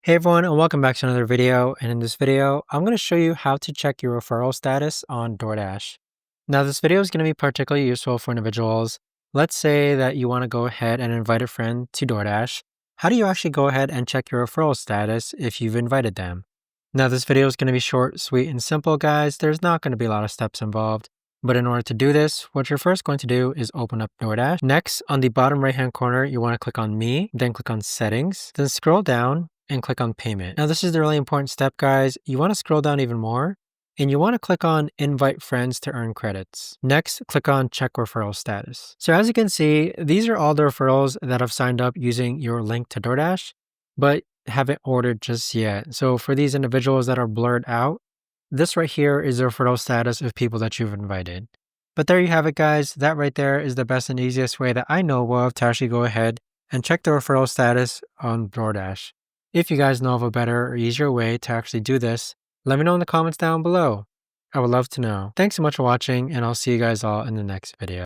Hey everyone, and welcome back to another video. And in this video, I'm going to show you how to check your referral status on DoorDash. Now, this video is going to be particularly useful for individuals. Let's say that you want to go ahead and invite a friend to DoorDash. How do you actually go ahead and check your referral status if you've invited them? Now, this video is going to be short, sweet, and simple, guys. There's not going to be a lot of steps involved. But in order to do this, what you're first going to do is open up DoorDash. Next, on the bottom right-hand corner, you want to click on Me, then click on Settings, then scroll down and click on Payment. Now, this is the really important step, guys. You want to scroll down even more, and you want to click on Invite Friends to earn credits. Next, click on Check Referral Status. So as you can see, these are all the referrals that have signed up using your link to DoorDash, but haven't ordered just yet. So for these individuals that are blurred out, this right here is the referral status of people that you've invited. But there you have it, guys. That right there is the best and easiest way that I know of to actually go ahead and check the referral status on DoorDash. If you guys know of a better or easier way to actually do this, let me know in the comments down below. I would love to know. Thanks so much for watching, and I'll see you guys all in the next video.